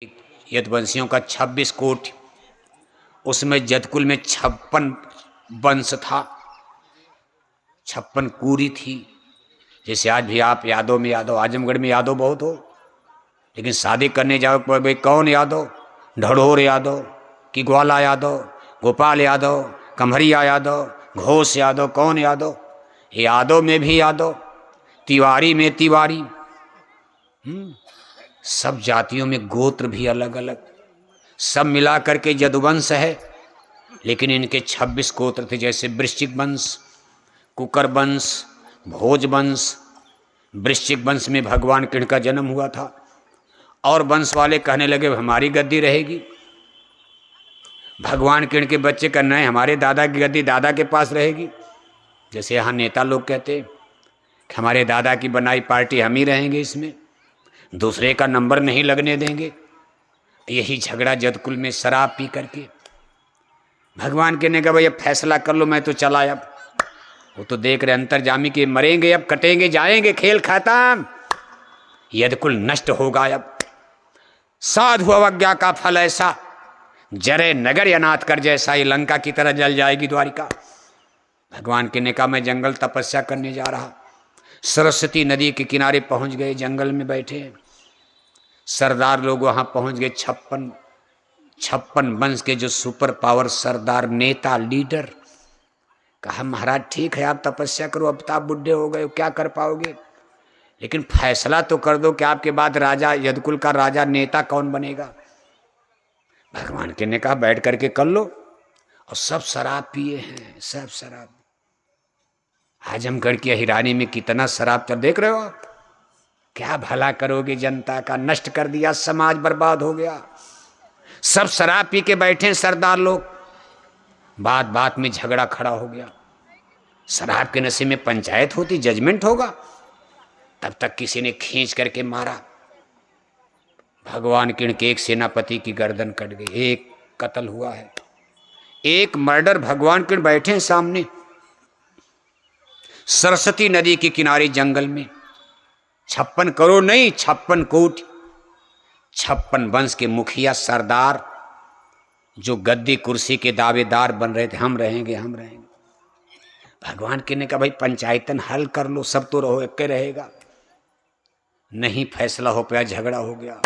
यदुवंशियों का 26 कोट, उसमें जदकुल में 56 वंश था, 56 कूरी थी। जैसे आज भी आप यादव में यादव, आजमगढ़ में यादव बहुत हो, लेकिन शादी करने जाओ भाई कौन यादव, ढढ़ोर यादव कि ग्वाला यादव, गोपाल यादव, कम्हरिया यादव, घोष यादव, कौन यादव? यादव में भी यादव, तिवारी में तिवारी, सब जातियों में गोत्र भी अलग अलग, सब मिला करके यदुवंश है। लेकिन इनके 26 गोत्र थे, जैसे वृश्चिक वंश, कुकर वंश, भोज वंश। वृश्चिक वंश में भगवान कृष्ण का जन्म हुआ था, और वंश वाले कहने लगे हमारी गद्दी रहेगी। भगवान कृष्ण के बच्चे कहना है हमारे दादा की गद्दी दादा के पास रहेगी। जैसे यहाँ नेता लोग कहते कि हमारे दादा की बनाई पार्टी हम ही रहेंगे, इसमें दूसरे का नंबर नहीं लगने देंगे। यही झगड़ा जदकुल में शराब पी करके। भगवान कहने का भाई अब फैसला कर लो, मैं तो चला। अब वो तो देख रहे अंतर्जामी के मरेंगे, अब कटेंगे जाएंगे, खेल खत्म, यदकुल नष्ट होगा। अब साधु अवज्ञा का फल ऐसा, जरे नगर अनाथ कर जैसा, ये लंका की तरह जल जाएगी द्वारिका। भगवान कहने का मैं जंगल तपस्या करने जा रहा। सरस्वती नदी के किनारे पहुंच गए, जंगल में बैठे। सरदार लोग वहां पहुंच गए, 56 वंश के जो सुपर पावर सरदार, नेता, लीडर। कहा महाराज ठीक है आप तपस्या करो, अब तो आप बुढ़े हो गए, क्या कर पाओगे, लेकिन फैसला तो कर दो कि आपके बाद राजा, यदुकुल का राजा नेता कौन बनेगा। भगवान के ने कहा बैठ करके कर लो। और सब शराब पिए हैं, सब शराब। आजमगढ़ की हिरानी में कितना शराब चल, देख रहे हो आप। क्या भला करोगे जनता का, नष्ट कर दिया, समाज बर्बाद हो गया। सब शराब पी के बैठे सरदार लोग, बात बात में झगड़ा खड़ा हो गया। शराब के नशे में पंचायत होती, जजमेंट होगा, तब तक किसी ने खींच करके मारा। भगवान कृष्ण के एक सेनापति की गर्दन कट गई, एक कत्ल हुआ है, एक मर्डर। भगवान कृष्ण बैठे हैं सामने सरस्वती नदी के किनारे जंगल में। 56 करोड़ नहीं, 56 कोट, 56 वंश के मुखिया सरदार, जो गद्दी कुर्सी के दावेदार बन रहे थे, हम रहेंगे हम रहेंगे। भगवान के ने कहा भाई पंचायतन हल कर लो, सब तो रहो, एक रहेगा। नहीं फैसला हो पाया, झगड़ा हो गया,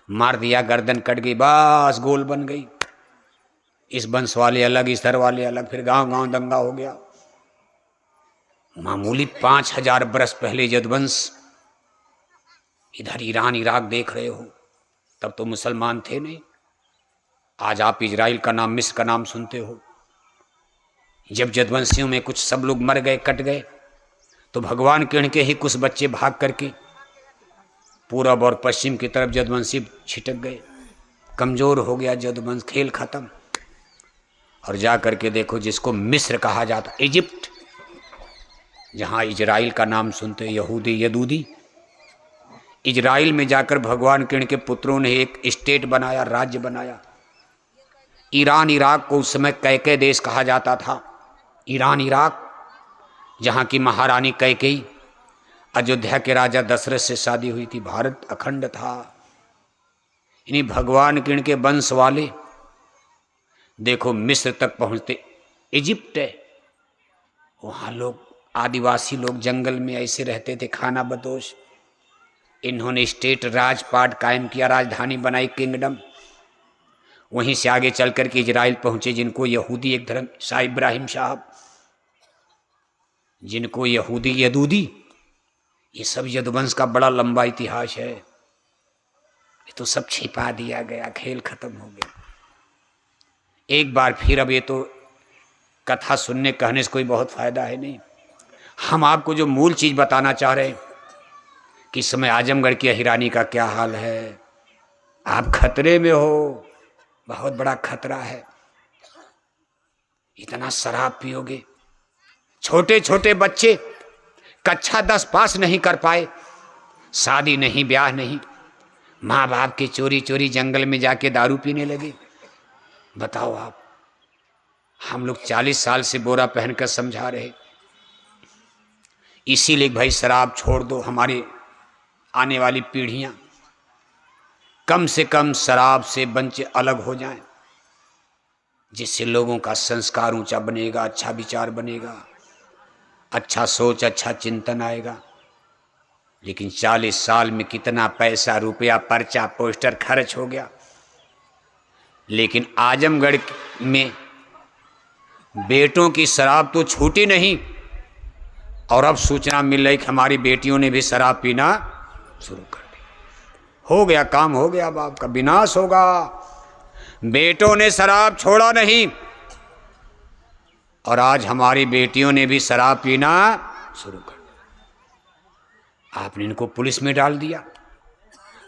मार दिया, गर्दन कट गई, बस गोल बन गई। इस वंश वाले अलग, इस धर वाले अलग, फिर गांव गांव दंगा हो गया। मामूली 5000 बरस पहले यदुवंश, इधर ईरान इराक देख रहे हो, तब तो मुसलमान थे नहीं। आज आप इजराइल का नाम, मिस्र का नाम सुनते हो। जब यदुवंशियों में कुछ सब लोग मर गए, कट गए, तो भगवान कृष्ण के ही कुछ बच्चे भाग करके पूरब और पश्चिम की तरफ यदुवंशी छिटक गए। कमजोर हो गया यदुवंश, खेल खत्म। और जा करके देखो जिसको मिस्र कहा जाता, इजिप्ट, जहां इजराइल का नाम सुनते यहूदी, यदूदी, इजराइल में जाकर भगवान कृष्ण के पुत्रों ने एक स्टेट बनाया, राज्य बनाया। ईरान इराक को उस समय कैके देश कहा जाता था। ईरान इराक, जहाँ की महारानी कैकेयी, अयोध्या के राजा दशरथ से शादी हुई थी, भारत अखंड था। इन्हीं भगवान कृष्ण के वंश वाले देखो मिस्र तक पहुँचते, इजिप्ट है, वहाँ लोग आदिवासी लोग जंगल में ऐसे रहते थे, खाना बदोश। इन्होंने स्टेट, राजपाट कायम किया, राजधानी बनाई, किंगडम। वहीं से आगे चल कर के इजराइल पहुंचे, जिनको यहूदी एक धर्म, शाह इब्राहिम साहब, जिनको यहूदी, यदूदी, ये सब यदुवंश का बड़ा लंबा इतिहास है। ये तो सब छिपा दिया गया, खेल खत्म हो गया। एक बार फिर, अब ये तो कथा सुनने कहने से कोई बहुत फायदा है नहीं। हम आपको जो मूल चीज बताना चाह रहे हैं कि इस समय आजमगढ़ की हिरानी का क्या हाल है। आप खतरे में हो, बहुत बड़ा खतरा है। इतना शराब पियोगे, छोटे छोटे बच्चे कक्षा 10 पास नहीं कर पाए, शादी नहीं, ब्याह नहीं, माँ बाप के चोरी चोरी जंगल में जाके दारू पीने लगे। बताओ आप, हम लोग 40 साल से बोरा पहनकर समझा रहे, इसीलिए भाई शराब छोड़ दो, हमारी आने वाली पीढ़ियां। कम से कम शराब से बच्चे अलग हो जाएं, जिससे लोगों का संस्कार ऊंचा बनेगा, अच्छा विचार बनेगा, अच्छा सोच, अच्छा चिंतन आएगा। लेकिन 40 साल में कितना पैसा, रुपया, पर्चा, पोस्टर खर्च हो गया। लेकिन आजमगढ़ में बेटों की शराब तो छूटी नहीं, और अब सूचना मिल रही कि हमारी बेटियों ने भी शराब पीना शुरू कर दी। हो गया काम, हो गया, अब आपका विनाश होगा। बेटों ने शराब छोड़ा नहीं, और आज हमारी बेटियों ने भी शराब पीना शुरू कर दिया। आपने इनको पुलिस में डाल दिया।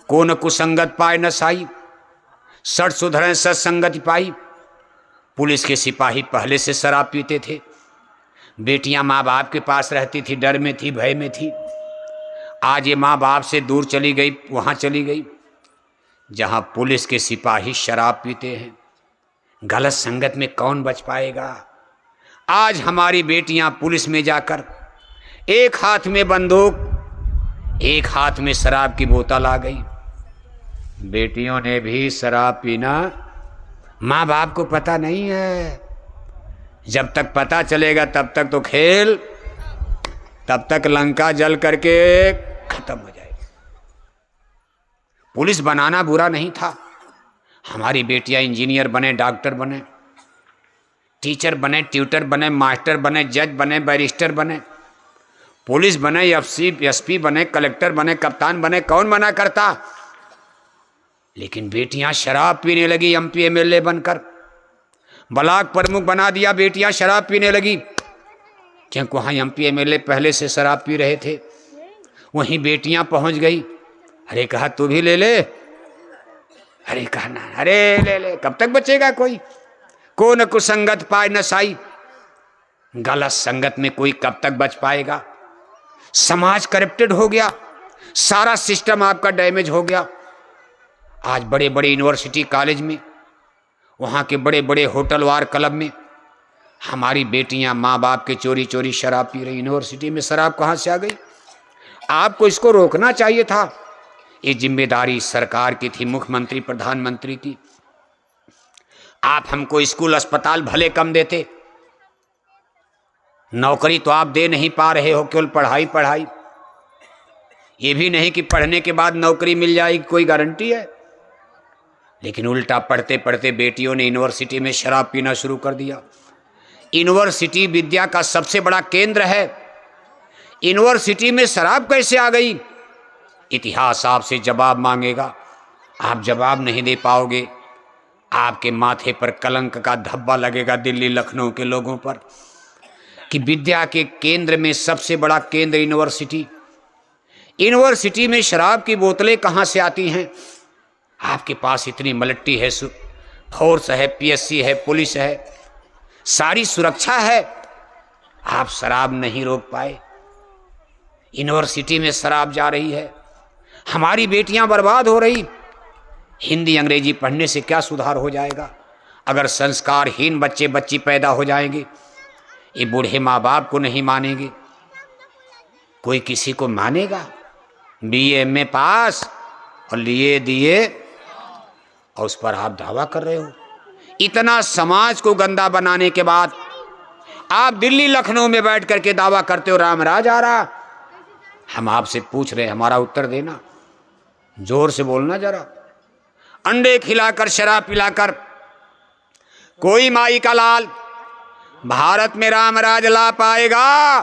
को न कुसंगत पाए न साई, सठ सुधरें सत्संगति पाई। पुलिस के सिपाही पहले से शराब पीते थे। बेटियां माँ बाप के पास रहती थी, डर में थी, भय में थी। आज ये माँ बाप से दूर चली गई, वहां चली गई जहां पुलिस के सिपाही शराब पीते हैं। गलत संगत में कौन बच पाएगा। आज हमारी बेटियां पुलिस में जाकर एक हाथ में बंदूक, एक हाथ में शराब की बोतल आ गई। बेटियों ने भी शराब पीना, माँ बाप को पता नहीं है। जब तक पता चलेगा तब तक तो खेल, तब तक लंका जल करके खत्म हो जाएगी। पुलिस बनाना बुरा नहीं था। हमारी बेटियां इंजीनियर बने, डॉक्टर बने, टीचर बने, ट्यूटर बने, मास्टर बने, जज बने, बैरिस्टर बने, पुलिस बने, एसपी बने, कलेक्टर बने, कप्तान बने, कौन मना करता। लेकिन बेटियां शराब पीने लगी। एमपी एमएलए बनकर ब्लॉक प्रमुख बना दिया, बेटियां शराब पीने लगी। क्योंकि वहां एमपी एमएलए पहले से शराब पी रहे थे, वहीं बेटियां पहुंच गई। अरे कहा तू भी ले ले, अरे कहा ना, अरे ले ले, कब तक बचेगा कोई। को न कुसंगत पाए न साई, गलत संगत में कोई कब तक बच पाएगा। समाज करप्टेड हो गया, सारा सिस्टम आपका डैमेज हो गया। आज बड़े बड़े यूनिवर्सिटी कॉलेज में, वहाँ के बड़े बड़े होटल वार क्लब में हमारी बेटियां माँ बाप के चोरी चोरी शराब पी रही। यूनिवर्सिटी में शराब कहाँ से आ गई। आपको इसको रोकना चाहिए था। ये जिम्मेदारी सरकार की थी, मुख्यमंत्री प्रधानमंत्री की। आप हमको स्कूल अस्पताल भले कम देते, नौकरी तो आप दे नहीं पा रहे हो, केवल पढ़ाई पढ़ाई। ये भी नहीं कि पढ़ने के बाद नौकरी मिल जाएगी, कोई गारंटी है। लेकिन उल्टा पढ़ते पढ़ते बेटियों ने यूनिवर्सिटी में शराब पीना शुरू कर दिया। यूनिवर्सिटी विद्या का सबसे बड़ा केंद्र है, यूनिवर्सिटी में शराब कैसे आ गई। इतिहास आपसे जवाब मांगेगा, आप जवाब नहीं दे पाओगे। आपके माथे पर कलंक का धब्बा लगेगा दिल्ली लखनऊ के लोगों पर कि विद्या के केंद्र में सबसे बड़ा केंद्र यूनिवर्सिटी, यूनिवर्सिटी में शराब की बोतलें कहाँ से आती हैं। आपके पास इतनी मिलिट्री है, फोर्स है, पीएससी है, पुलिस है, सारी सुरक्षा है, आप शराब नहीं रोक पाए। यूनिवर्सिटी में शराब जा रही है, हमारी बेटियां बर्बाद हो रही। हिंदी अंग्रेजी पढ़ने से क्या सुधार हो जाएगा अगर संस्कारहीन बच्चे बच्ची पैदा हो जाएंगे। ये बूढ़े माँ बाप को नहीं मानेंगे, कोई किसी को मानेगा। बीए एमए पास और लिए दिए, और उस पर आप दावा कर रहे हो। इतना समाज को गंदा बनाने के बाद आप दिल्ली लखनऊ में बैठ करके दावा करते हो राम राज आ रहा। हम आपसे पूछ रहे हैं, हमारा उत्तर देना, जोर से बोलना जरा। अंडे खिलाकर शराब पिलाकर कोई माई का लाल भारत में राम राज ला पाएगा।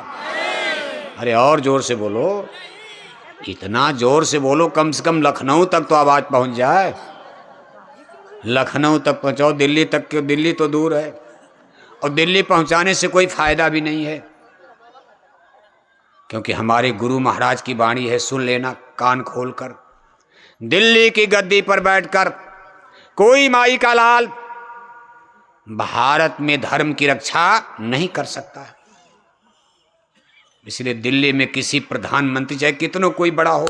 अरे और जोर से बोलो, इतना जोर से बोलो, कम से कम लखनऊ तक तो आवाज पहुंच जाए। लखनऊ तक पहुंचाओ, दिल्ली तक क्यों, दिल्ली तो दूर है, और दिल्ली पहुंचाने से कोई फायदा भी नहीं है। क्योंकि हमारे गुरु महाराज की वाणी है, सुन लेना कान खोलकर। दिल्ली की गद्दी पर बैठकर कोई माई का लाल भारत में धर्म की रक्षा नहीं कर सकता। इसलिए दिल्ली में किसी प्रधानमंत्री, चाहे कितनों कोई बड़ा हो,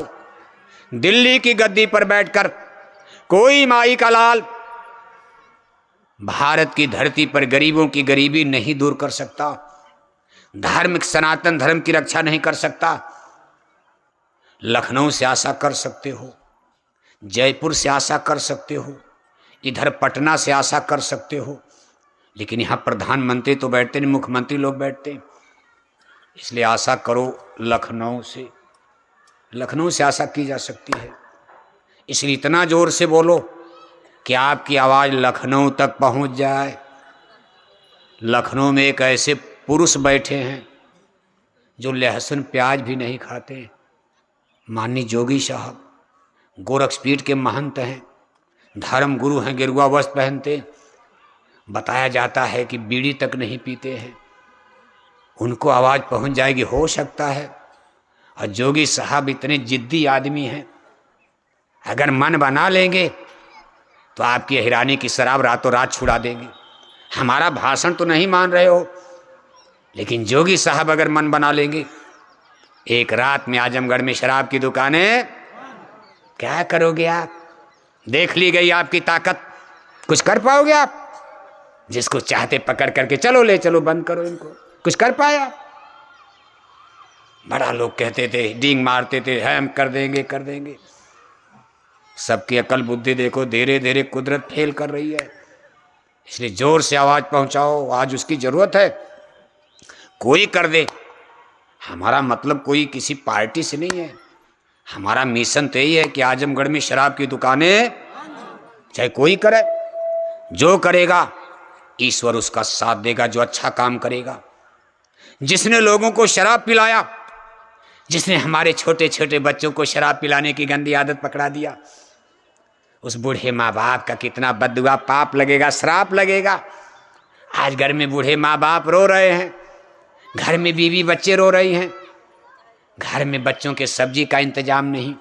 दिल्ली की गद्दी पर बैठकर कोई माई का लाल भारत की धरती पर गरीबों की गरीबी नहीं दूर कर सकता, धार्मिक सनातन धर्म की रक्षा नहीं कर सकता। लखनऊ से आशा कर सकते हो, जयपुर से आशा कर सकते हो, इधर पटना से आशा कर सकते हो, लेकिन यहाँ प्रधानमंत्री तो बैठते नहीं, मुख्यमंत्री लोग बैठते हैं। इसलिए आशा करो लखनऊ से, लखनऊ से आशा की जा सकती है। इसलिए इतना जोर से बोलो कि आपकी आवाज़ लखनऊ तक पहुँच जाए। लखनऊ में एक ऐसे पुरुष बैठे हैं जो लहसुन प्याज भी नहीं खाते, माननीय जोगी साहब, गोरक्षपीठ के महंत हैं, धर्म गुरु हैं, गेरुआ वस्त्र पहनते, बताया जाता है कि बीड़ी तक नहीं पीते हैं। उनको आवाज़ पहुंच जाएगी, हो सकता है। और जोगी साहब इतने जिद्दी आदमी हैं, अगर मन बना लेंगे तो आपकी हिरानी की शराब रातों रात छुड़ा देंगे। हमारा भाषण तो नहीं मान रहे हो, लेकिन जोगी साहब अगर मन बना लेंगे, एक रात में आजमगढ़ में शराब की दुकानें, क्या करोगे आप? देख ली गई आपकी ताकत, कुछ कर पाओगे आप? जिसको चाहते पकड़ करके चलो ले चलो, बंद करो इनको, कुछ कर पाए आप? बड़ा लोग कहते थे, डींग मारते थे, हम कर देंगे कर देंगे। सबकी अकल बुद्धि देखो धीरे धीरे कुदरत फेल कर रही है। इसलिए जोर से आवाज़ पहुंचाओ, आज उसकी ज़रूरत है। कोई कर दे, हमारा मतलब कोई किसी पार्टी से नहीं है। हमारा मिशन तो यही है कि आजमगढ़ में शराब की दुकानें, चाहे कोई करे, जो करेगा ईश्वर उसका साथ देगा, जो अच्छा काम करेगा। जिसने लोगों को शराब पिलाया, जिसने हमारे छोटे छोटे बच्चों को शराब पिलाने की गंदी आदत पकड़ा दिया, उस बूढ़े माँ बाप का कितना बद्दुआ पाप लगेगा, श्राप लगेगा। आज घर में बूढ़े माँ बाप रो रहे हैं, घर में बीवी बच्चे रो रही हैं, घर में बच्चों के सब्जी का इंतजाम नहीं,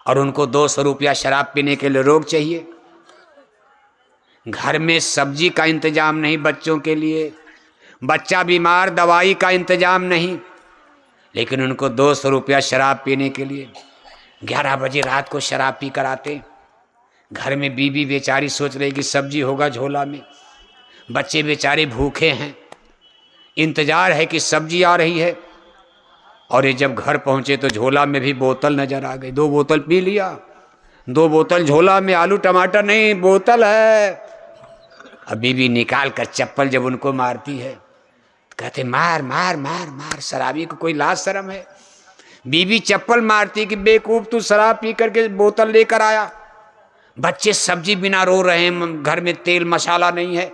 और उनको 200 रुपया शराब पीने के लिए रोक चाहिए। घर में सब्जी का इंतजाम नहीं बच्चों के लिए, बच्चा बीमार, दवाई का इंतजाम नहीं, लेकिन उनको 200 रुपया शराब पीने के लिए 11 बजे रात को शराब पी कर आते। घर में बीवी बेचारी सोच रही कि सब्जी होगा झोला में, बच्चे बेचारे भूखे हैं, इंतजार है कि सब्जी आ रही है। और ये जब घर पहुंचे तो झोला में भी बोतल नजर आ गई। 2 बोतल पी लिया, 2 बोतल झोला में, आलू टमाटर नहीं, बोतल है। अब बीवी निकाल कर चप्पल जब उनको मारती है, कहते मार मार मार मार, शराबी को कोई लाज शर्म है? बीवी चप्पल मारती कि बेवकूफ तू शराब पी करके बोतल लेकर आया। बच्चे सब्जी बिना रो रहे हैं, घर में तेल मसाला नहीं है।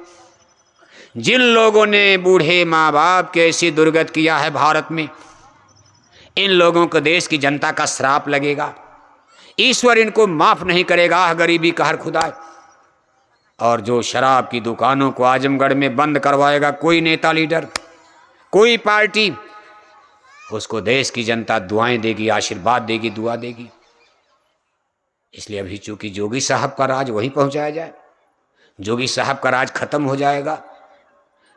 जिन लोगों ने बूढ़े माँ बाप के ऐसी दुर्गत किया है भारत में, इन लोगों को देश की जनता का श्राप लगेगा। ईश्वर इनको माफ नहीं करेगा, गरीबी कहर खुदा। और जो शराब की दुकानों को आजमगढ़ में बंद करवाएगा, कोई नेता लीडर, कोई पार्टी, उसको देश की जनता दुआएं देगी, आशीर्वाद देगी, दुआ देगी। इसलिए अभी चूंकि जोगी साहब का राज वहीं पहुंचाया जाए, जोगी साहब का राज खत्म हो जाएगा,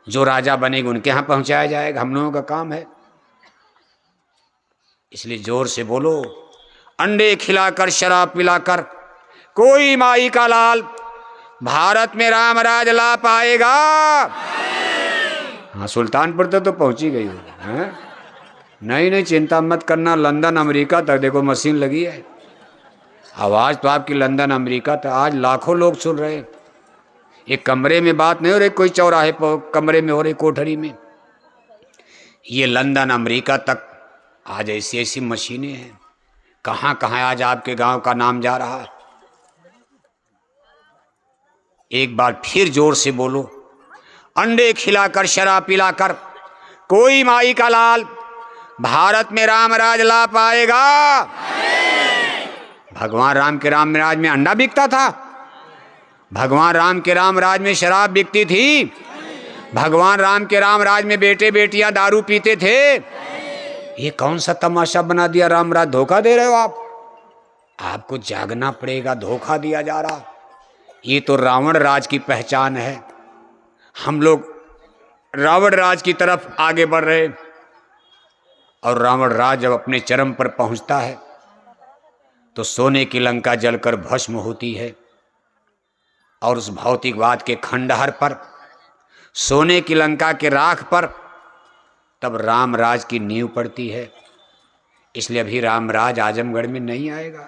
जो राजा बनेगा उनके यहाँ पहुंचाया जाएगा, हम लोगों का काम है। इसलिए जोर से बोलो, अंडे खिलाकर शराब पिलाकर कोई माई का लाल भारत में राम राज ला पाएगा। हाँ, सुल्तानपुर तक तो पहुंची गई हो। नहीं, चिंता मत करना, लंदन अमेरिका तक देखो मशीन लगी है। आवाज़ तो आपकी लंदन अमेरिका तक आज लाखों लोग सुन रहे हैं। एक कमरे में बात नहीं हो रही, कोई चौराहे पर कमरे में हो रही, कोठरी में। ये लंदन अमेरिका तक आज ऐसी ऐसी मशीनें हैं। कहाँ कहाँ आज आपके गांव का नाम जा रहा है। एक बार फिर जोर से बोलो, अंडे खिलाकर शराब पिलाकर कोई माई का लाल भारत में राम राज ला पाएगा। भगवान राम के राम राज में अंडा बिकता था? भगवान राम के राम राज में शराब बिकती थी? भगवान राम के राम राज में बेटे बेटियां दारू पीते थे? ये कौन सा तमाशा बना दिया राम राज? धोखा दे रहे हो आप। आपको जागना पड़ेगा, धोखा दिया जा रहा। ये तो रावण राज की पहचान है। हम लोग रावण राज की तरफ आगे बढ़ रहे, और रावण राज जब अपने चरम पर पहुंचता है तो सोने की लंका जलकर भस्म होती है, और उस भौतिकवाद के खंडहर पर, सोने की लंका के राख पर तब राम राज की नींव पड़ती है। इसलिए अभी राम राज आजमगढ़ में नहीं आएगा।